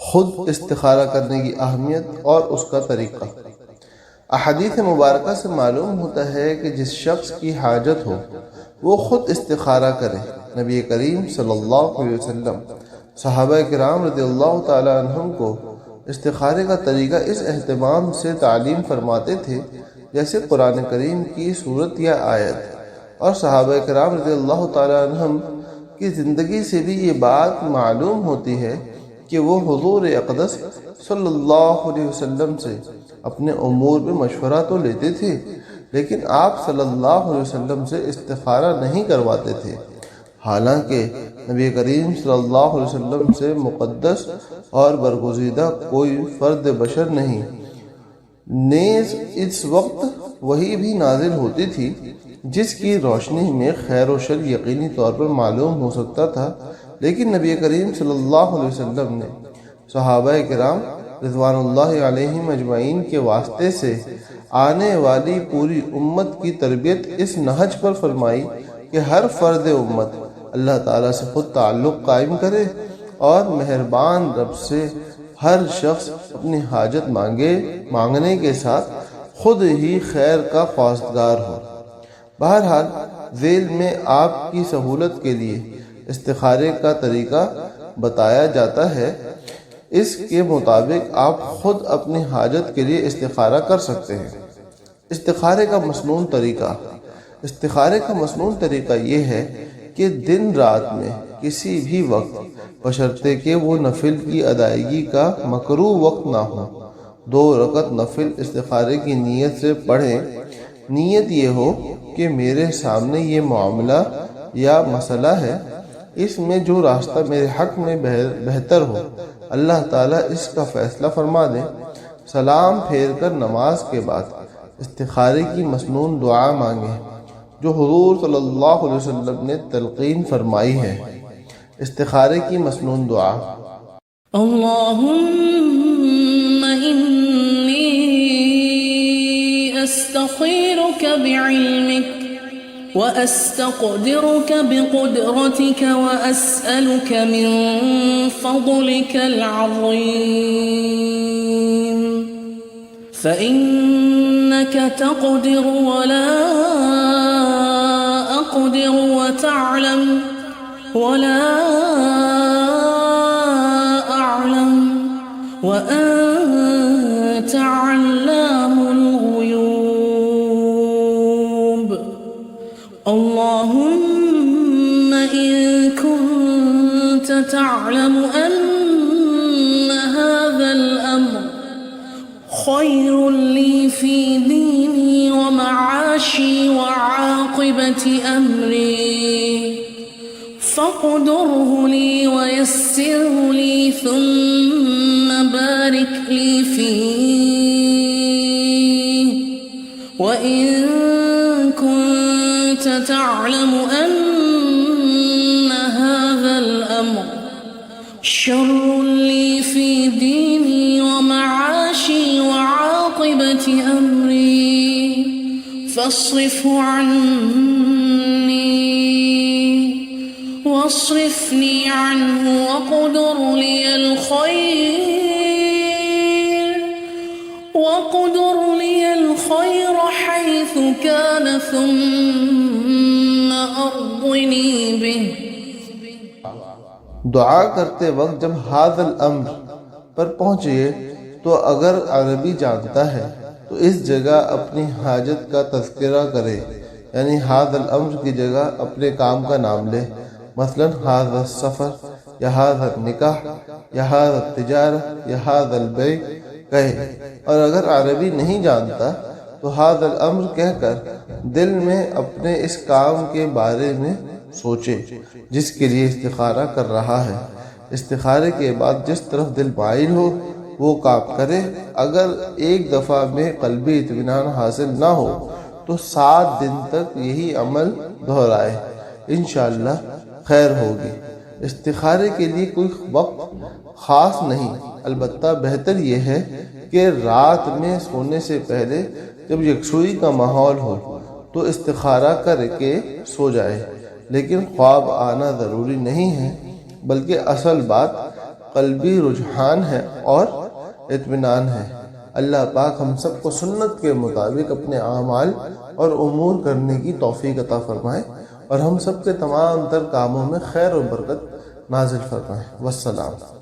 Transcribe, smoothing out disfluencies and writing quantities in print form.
خود استخارہ کرنے کی اہمیت اور اس کا طریقہ۔ احادیث مبارکہ سے معلوم ہوتا ہے کہ جس شخص کی حاجت ہو وہ خود استخارہ کرے۔ نبی کریم صلی اللہ علیہ وسلم صحابہ کرام رضی اللہ تعالی عنہم کو استخارے کا طریقہ اس اہتمام سے تعلیم فرماتے تھے جیسے قرآن کریم کی صورت یا آیت، اور صحابہ کرام رضی اللہ تعالی عنہم کی زندگی سے بھی یہ بات معلوم ہوتی ہے کہ وہ حضور اقدس صلی اللہ علیہ وسلم سے اپنے امور میں مشورہ تو لیتے تھے، لیکن آپ صلی اللہ علیہ وسلم سے استخارہ نہیں کرواتے تھے، حالانکہ نبی کریم صلی اللہ علیہ وسلم سے مقدس اور برگزیدہ کوئی فرد بشر نہیں۔ نیز اس وقت وحی بھی نازل ہوتی تھی جس کی روشنی میں خیر و شر یقینی طور پر معلوم ہو سکتا تھا، لیکن نبی کریم صلی اللہ علیہ وسلم نے صحابہ کرام رضوان اللہ علیہم اجمعین کے واسطے سے آنے والی پوری امت کی تربیت اس نہج پر فرمائی کہ ہر فرد امت اللہ تعالیٰ سے خود تعلق قائم کرے اور مہربان رب سے ہر شخص اپنی حاجت مانگنے کے ساتھ خود ہی خیر کا خواستگار ہو۔ بہرحال ذیل میں آپ کی سہولت کے لیے استخارے کا طریقہ بتایا جاتا ہے، اس کے مطابق آپ خود اپنی حاجت کے لیے استخارہ کر سکتے ہیں۔ استخارے کا مسنون طریقہ۔ استخارے کا مسنون طریقہ یہ ہے کہ دن رات میں کسی بھی وقت، بشرطے کہ وہ نفل کی ادائیگی کا مکروہ وقت نہ ہو، 2 رکعت نفل استخارے کی نیت سے پڑھیں۔ نیت یہ ہو کہ میرے سامنے یہ معاملہ یا مسئلہ ہے، اس میں جو راستہ میرے حق میں بہتر ہو اللہ تعالیٰ اس کا فیصلہ فرما دے۔ سلام پھیر کر نماز کے بعد استخارے کی مسنون دعا مانگیں جو حضور صلی اللہ علیہ وسلم نے تلقین فرمائی ہے۔ استخارے کی مسنون دعا: اللہم انی استخیرک بعلمک وأستقدرك بقدرتك وأسألك من فضلك العظيم فإنك تقدر ولا أقدر وتعلم ولا أعلم وأنت علام الغيوب اللهم إن كنت تعلم أن هذا الأمر خير لي في ديني ومعاشي وعاقبة أمري فاقدره لي ويسره لي ثم بارك لي فيه وإن كنت تعلم أن هذا الأمر شر لي في ديني ومعاشي وعاقبة أمري فاصرفه عني واصرفني عنه وقدر لي الخير حيث كان ثم أرضني به۔ دعا کرتے وقت جب ھذا الامر پر پہنچے تو اگر عربی جانتا ہے تو اس جگہ اپنی حاجت کا تذکرہ کرے، یعنی ھذا الامر کی جگہ اپنے کام کا نام لے، مثلا ھذا السفر یا ھذا النکاح یا ھذا التجارہ یا ھذا البیع کہے، اور اگر عربی نہیں جانتا تو ھذا الامر کہہ کر دل میں اپنے اس کام کے بارے میں سوچے جس کے لیے استخارہ کر رہا ہے۔ استخارے کے بعد جس طرف دل مائل ہو وہ کام کرے۔ اگر ایک دفعہ میں قلبی اطمینان حاصل نہ ہو تو 7 دن تک یہی عمل دہرائے، انشاءاللہ خیر ہوگی۔ استخارے کے لیے کوئی وقت خاص نہیں، البتہ بہتر یہ ہے کہ رات میں سونے سے پہلے جب یکسوئی کا ماحول ہو تو استخارہ کر کے سو جائے، لیکن خواب آنا ضروری نہیں ہے، بلکہ اصل بات قلبی رجحان ہے اور اطمینان ہے۔ اللہ پاک ہم سب کو سنت کے مطابق اپنے اعمال اور امور کرنے کی توفیق عطا فرمائے اور ہم سب کے تمام تر کاموں میں خیر و برکت نازل فرمائے۔ والسلام۔